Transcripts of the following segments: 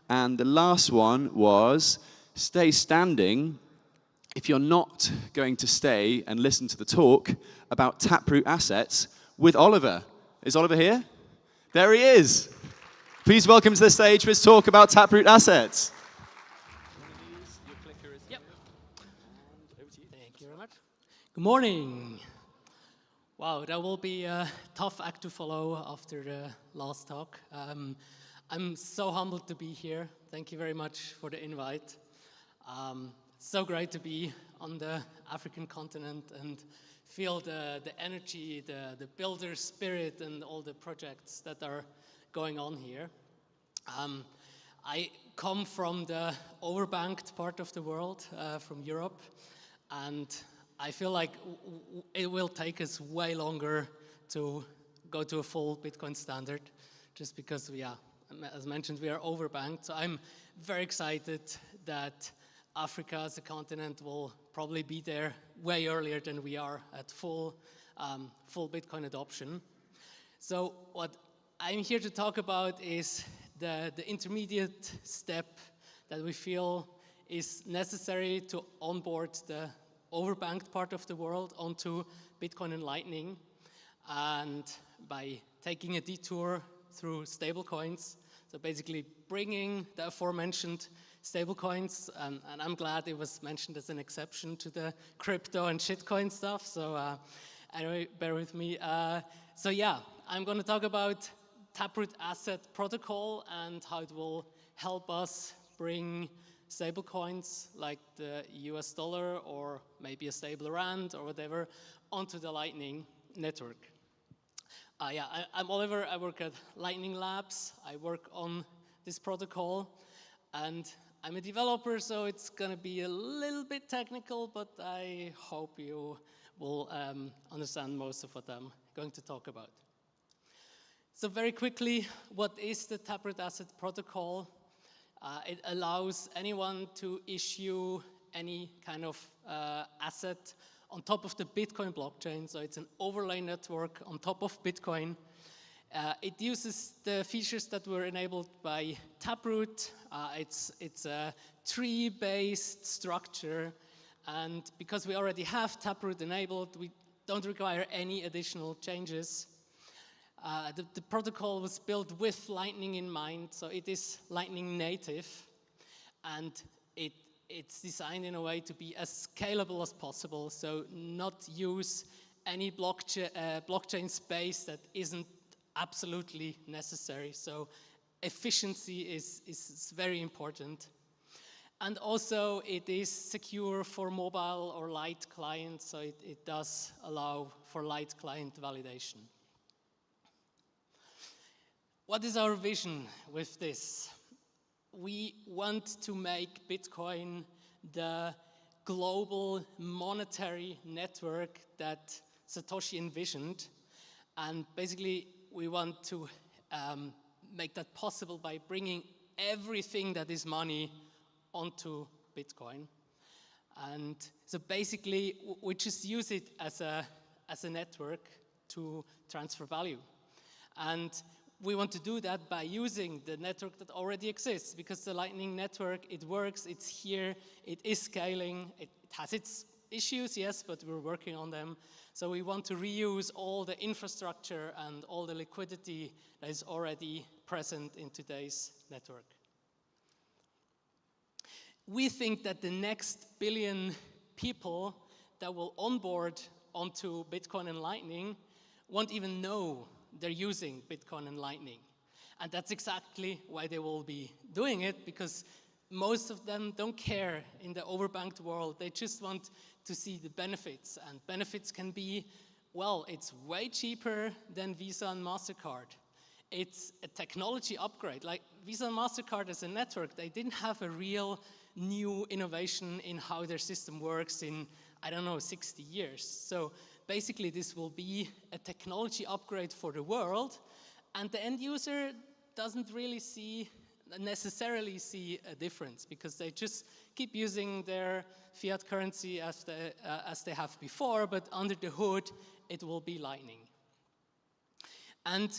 And the last one was stay standing if you're not going to stay and listen to the talk about Taproot Assets with Oliver. Is Oliver here? There he is. Please welcome to the stage for his talk about Taproot Assets. Yep. Thank you very much. Good morning. Wow, that will be a tough act to follow after the last talk. I'm so humbled to be here. Thank you very much for the invite. So great to be on the African continent and feel the energy, the builder spirit, and all the projects that are going on here. I come from the overbanked part of the world, from Europe, and I feel like it will take us way longer to go to a full Bitcoin standard, just because, as mentioned, we are overbanked. So I'm very excited that Africa as a continent will probably be there way earlier than we are at full Bitcoin adoption. So what I'm here to talk about is the intermediate step that we feel is necessary to onboard the overbanked part of the world onto Bitcoin and Lightning, and by taking a detour through stablecoins. So basically bringing the aforementioned stablecoins, and I'm glad it was mentioned as an exception to the crypto and shitcoin stuff, so anyway, bear with me. So yeah, I'm going to talk about Taproot Asset Protocol and how it will help us bring stablecoins like the US dollar or maybe a stable rand or whatever onto the Lightning network. I'm Oliver. I work at Lightning Labs. I work on this protocol, and I'm a developer, so it's going to be a little bit technical, but I hope you will understand most of what I'm going to talk about. So very quickly, what is the Taproot Asset Protocol? It allows anyone to issue any kind of asset on top of the Bitcoin blockchain. So it's an overlay network on top of Bitcoin. It uses the features that were enabled by Taproot. It's a tree-based structure. And because we already have Taproot enabled, we don't require any additional changes. The protocol was built with Lightning in mind, so it is Lightning native, and it's designed in a way to be as scalable as possible, so not use any blockchain space that isn't absolutely necessary. So efficiency is very important. And also it is secure for mobile or light clients, so it does allow for light client validation. What is our vision with this? We want to make Bitcoin the global monetary network that Satoshi envisioned. And basically, we want to make that possible by bringing everything that is money onto Bitcoin. And so basically, we just use it as a network to transfer value. And we want to do that by using the network that already exists, because the Lightning network, it works, it's here, it is scaling, it has its issues, yes, but we're working on them. So we want to reuse all the infrastructure and all the liquidity that is already present in today's network. We think that the next billion people that will onboard onto Bitcoin and Lightning won't even know they're using Bitcoin and Lightning. And that's exactly why they will be doing it, because most of them don't care in the overbanked world. They just want to see the benefits. And benefits can be, well, it's way cheaper than Visa and MasterCard. It's a technology upgrade. Like Visa and MasterCard as a network, they didn't have a real new innovation in how their system works in, I don't know, 60 years. So basically, this will be a technology upgrade for the world, and the end user doesn't really necessarily see a difference, because they just keep using their fiat currency as they have before, but under the hood, it will be Lightning. And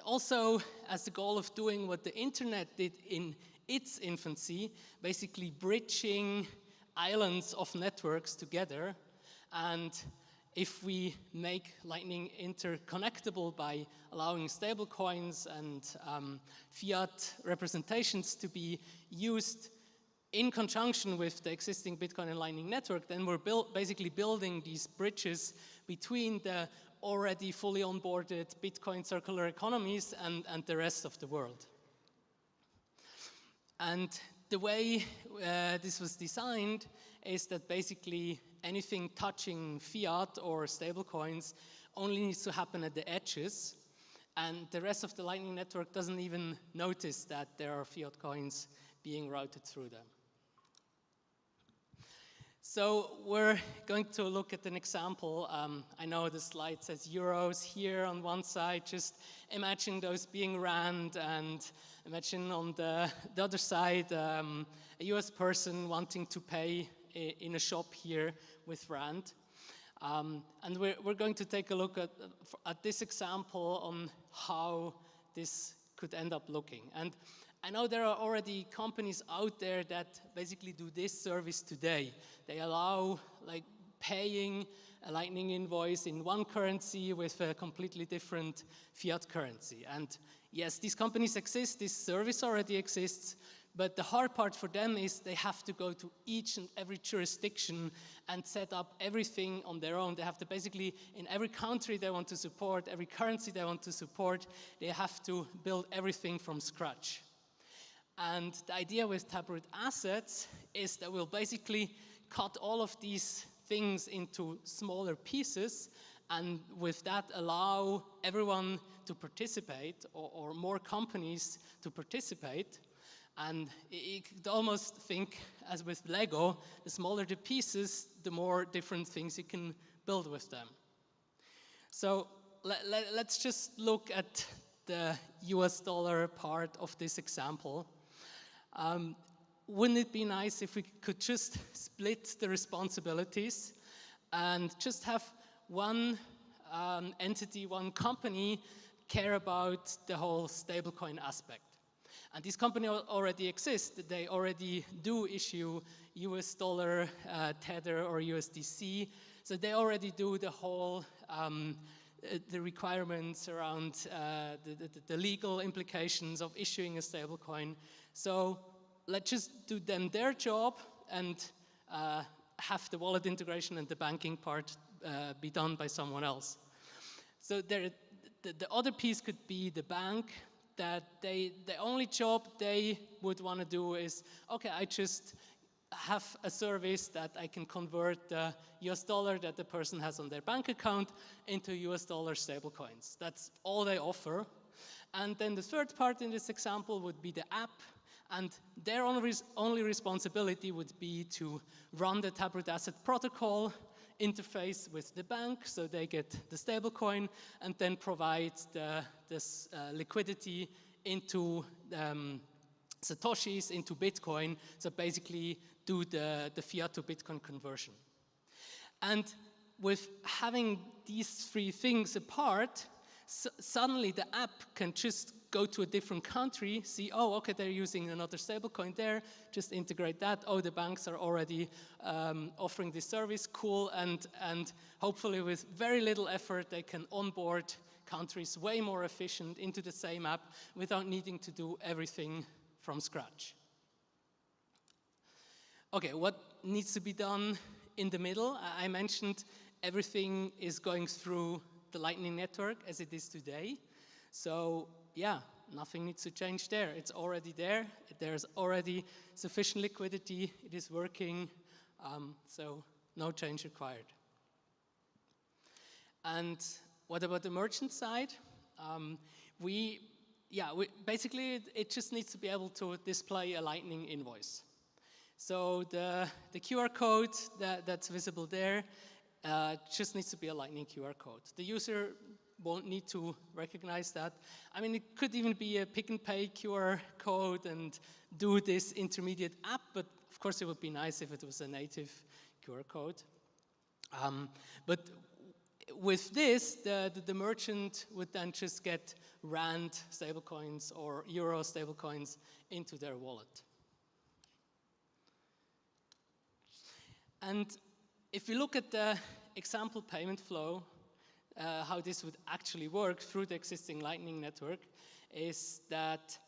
also as the goal of doing what the internet did in its infancy, basically bridging islands of networks together. And if we make Lightning interconnectable by allowing stablecoins and fiat representations to be used in conjunction with the existing Bitcoin and Lightning network, then we're basically building these bridges between the already fully onboarded Bitcoin circular economies and the rest of the world. And the way this was designed is that basically anything touching fiat or stablecoins only needs to happen at the edges, and the rest of the Lightning network doesn't even notice that there are fiat coins being routed through them. So we're going to look at an example. I know the slide says euros here on one side. Just imagine those being rand, and imagine on the other side a US person wanting to pay in a shop here with rand. And we're going to take a look at this example on how this could end up looking. And I know there are already companies out there that basically do this service today. They allow like paying a Lightning invoice in one currency with a completely different fiat currency. And yes, these companies exist, this service already exists, but the hard part for them is they have to go to each and every jurisdiction and set up everything on their own. They have to basically, in every country they want to support, every currency they want to support, they have to build everything from scratch. And the idea with Taproot Assets is that we'll basically cut all of these things into smaller pieces, and with that allow everyone to participate, or more companies to participate. And you could almost think, as with Lego, the smaller the pieces, the more different things you can build with them. So let's just look at the US dollar part of this example. Wouldn't it be nice if we could just split the responsibilities and just have one entity, one company care about the whole stablecoin aspect? And this company already exists. They already do issue US dollar Tether or USDC. So they already do the whole the requirements around the legal implications of issuing a stablecoin. So let's just do them their job and have the wallet integration and the banking part be done by someone else. So the other piece could be the bank, that the only job they would want to do is, okay, I just have a service that I can convert the US dollar that the person has on their bank account into US dollar stablecoins. That's all they offer. And then the third part in this example would be the app, and their only responsibility would be to run the Taproot Asset Protocol, interface with the bank so they get the stablecoin, and then provide this liquidity into Satoshis, into Bitcoin, so basically do the fiat to Bitcoin conversion. And with having these three things apart, suddenly the app can just go to a different country, see, oh, okay, they're using another stablecoin there, just integrate that. Oh, the banks are already offering this service, cool, and hopefully with very little effort, they can onboard countries way more efficient into the same app without needing to do everything from scratch. Okay, what needs to be done in the middle? I mentioned everything is going through the Lightning Network as it is today. So yeah, nothing needs to change there. It's already there. There's already sufficient liquidity. It is working. So no change required. And what about the merchant side? Basically, it just needs to be able to display a Lightning invoice. So the QR code that's visible there just needs to be a Lightning QR code. The user won't need to recognize that. I mean, it could even be a pick and pay QR code and do this intermediate app, but of course it would be nice if it was a native QR code. But with this, the merchant would then just get Rand stablecoins or Euro stablecoins into their wallet. And if we look at the example payment flow, how this would actually work through the existing Lightning Network is that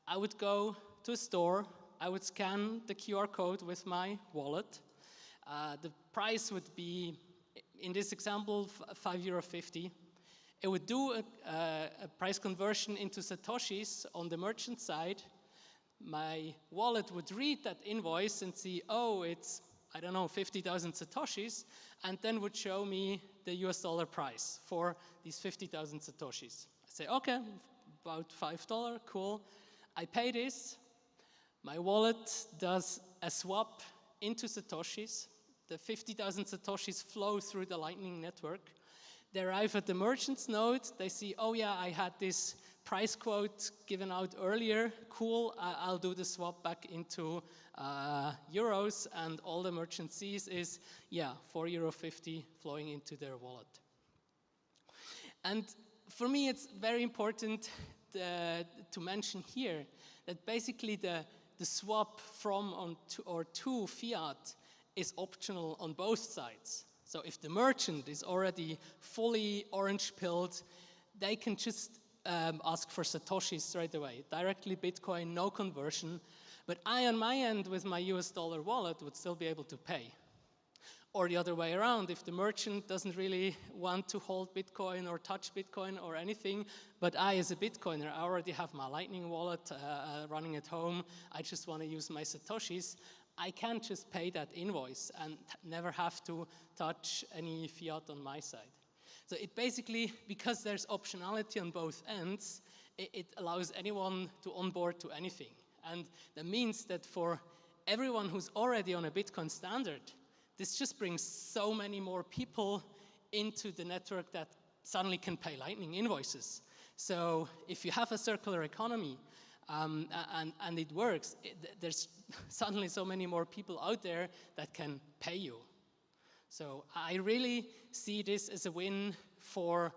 I would go to a store, I would scan the QR code with my wallet. The price would be, in this example, €5.50. It would do a price conversion into Satoshis on the merchant side. My wallet would read that invoice and see, oh, it's, I don't know, 50,000 Satoshis, and then would show me the US dollar price for these 50,000 Satoshis. I say, okay, about $5, cool. I pay this. My wallet does a swap into Satoshis. The 50,000 Satoshis flow through the Lightning Network. They arrive at the merchant's node. They see, oh yeah, I had this price quote given out earlier. Cool, I'll do the swap back into euros. And all the merchant sees is, yeah, €4.50 flowing into their wallet. And for me, it's very important to mention here that basically the swap from or to fiat is optional on both sides. So if the merchant is already fully orange-pilled, they can just ask for Satoshis straight away. Directly Bitcoin, no conversion. But I, on my end, with my US dollar wallet, would still be able to pay. Or the other way around, if the merchant doesn't really want to hold Bitcoin or touch Bitcoin or anything, but I, as a Bitcoiner, I already have my Lightning wallet running at home, I just want to use my Satoshis, I can just pay that invoice and never have to touch any fiat on my side. So it basically, because there's optionality on both ends, it allows anyone to onboard to anything. And that means that for everyone who's already on a Bitcoin standard, this just brings so many more people into the network that suddenly can pay Lightning invoices. So if you have a circular economy, and it works, there's suddenly so many more people out there that can pay you. So I really see this as a win for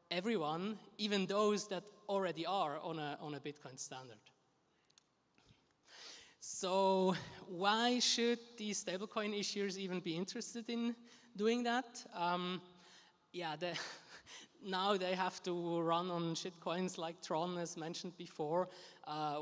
everyone, even those that already are on a Bitcoin standard. So why should these stablecoin issuers even be interested in doing that? Now they have to run on shitcoins like Tron, as mentioned before,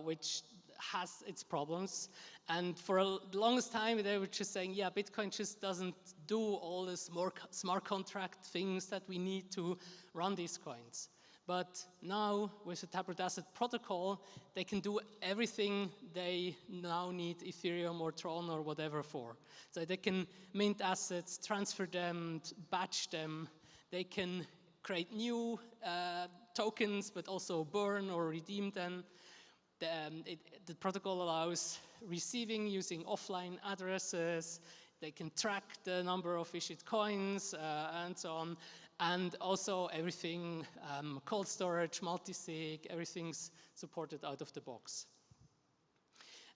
which has its problems. And for the longest time, they were just saying, yeah, Bitcoin just doesn't do all the smart contract things that we need to run these coins. But now, with the Taproot Assets Protocol, they can do everything they now need Ethereum or Tron or whatever for. So they can mint assets, transfer them, batch them. They can create new tokens, but also burn or redeem them. The protocol allows receiving using offline addresses. They can track the number of issued coins and so on. And also everything, cold storage, multi-sig, everything's supported out of the box.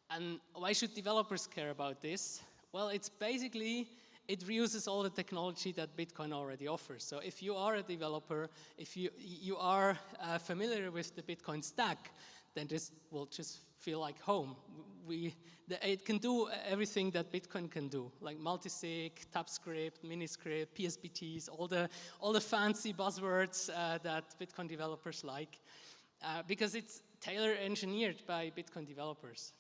And why should developers care about this? Well, it's basically, it reuses all the technology that Bitcoin already offers. So if you are a developer, if you are familiar with the Bitcoin stack, then this will just feel like home. It can do everything that Bitcoin can do, like multisig, TypeScript, Miniscript, PSBTs, all the fancy buzzwords that Bitcoin developers like, because it's tailor-engineered by Bitcoin developers.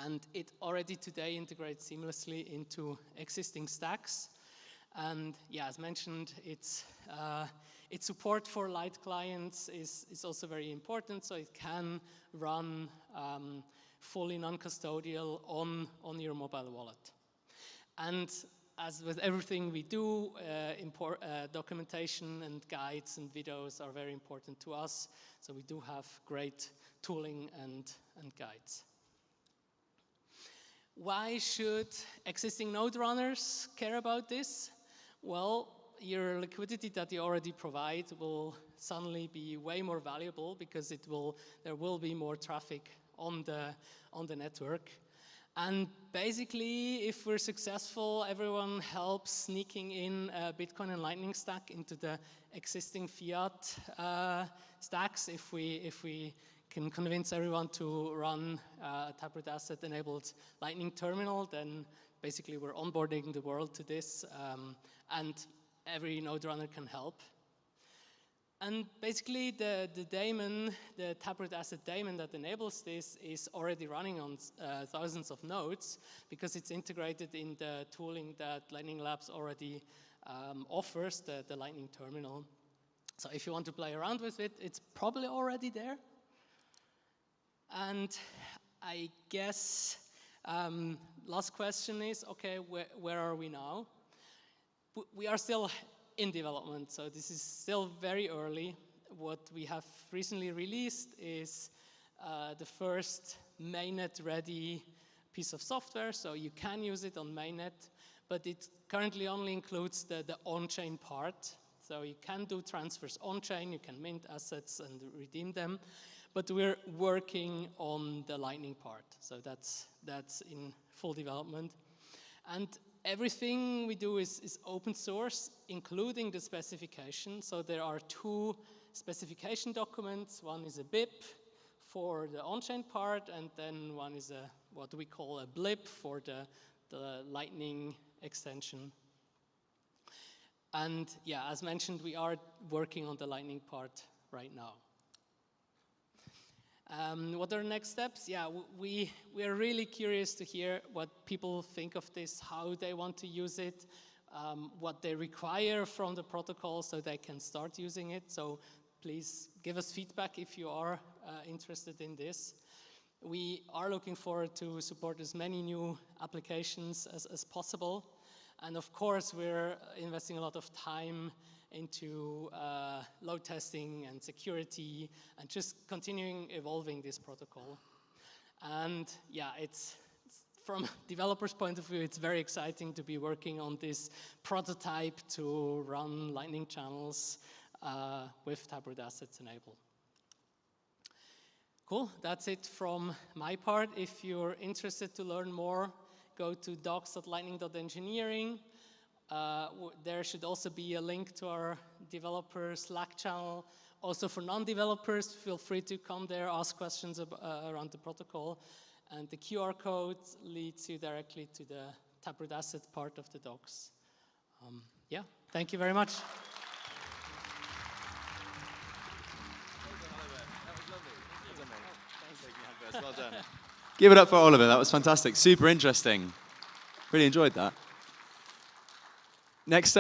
And it already today integrates seamlessly into existing stacks. And yeah, as mentioned, its support for light clients is also very important, so it can run fully non-custodial on your mobile wallet. And as with everything we do, documentation and guides and videos are very important to us, so we do have great tooling and guides. Why should existing node runners care about this? Well, your liquidity that you already provide will suddenly be way more valuable because there will be more traffic on the network. And basically, if we're successful, everyone helps sneaking in a Bitcoin and Lightning stack into the existing fiat stacks. If we can convince everyone to run a Taproot Asset-enabled Lightning terminal, then basically we're onboarding the world to this, and every node runner can help. And basically the daemon, the Taproot Asset daemon that enables this is already running on thousands of nodes because it's integrated in the tooling that Lightning Labs already offers, the Lightning terminal. So if you want to play around with it, it's probably already there. And I guess last question is, okay, where are we now? We are still in development, so this is still very early. What we have recently released is the first mainnet-ready piece of software, so you can use it on mainnet, but it currently only includes the on-chain part. So you can do transfers on-chain, you can mint assets and redeem them, but we're working on the Lightning part, so that's in full development. And everything we do is open source, including the specification. So there are two specification documents. One is a BIP for the on-chain part, and then one is what we call a blip for the Lightning extension. And yeah, as mentioned, we are working on the Lightning part right now. What are the next steps? Yeah, we are really curious to hear what people think of this, how they want to use it, what they require from the protocol so they can start using it. So please give us feedback if you are interested in this. We are looking forward to support as many new applications as possible. And of course, we're investing a lot of time into load testing and security and just continuing evolving this protocol. And yeah, it's from developers' point of view, it's very exciting to be working on this prototype to run Lightning channels with Taproot Assets enabled. Cool, that's it from my part. If you're interested to learn more, go to docs.lightning.engineering. There should also be a link to our developer Slack channel. Also for non-developers, feel free to come there, ask questions around the protocol. And the QR code leads you directly to the Taproot Asset part of the docs. Yeah, thank you very much. Well done. Give it up for Oliver. That was fantastic. Super interesting. Really enjoyed that. Next up.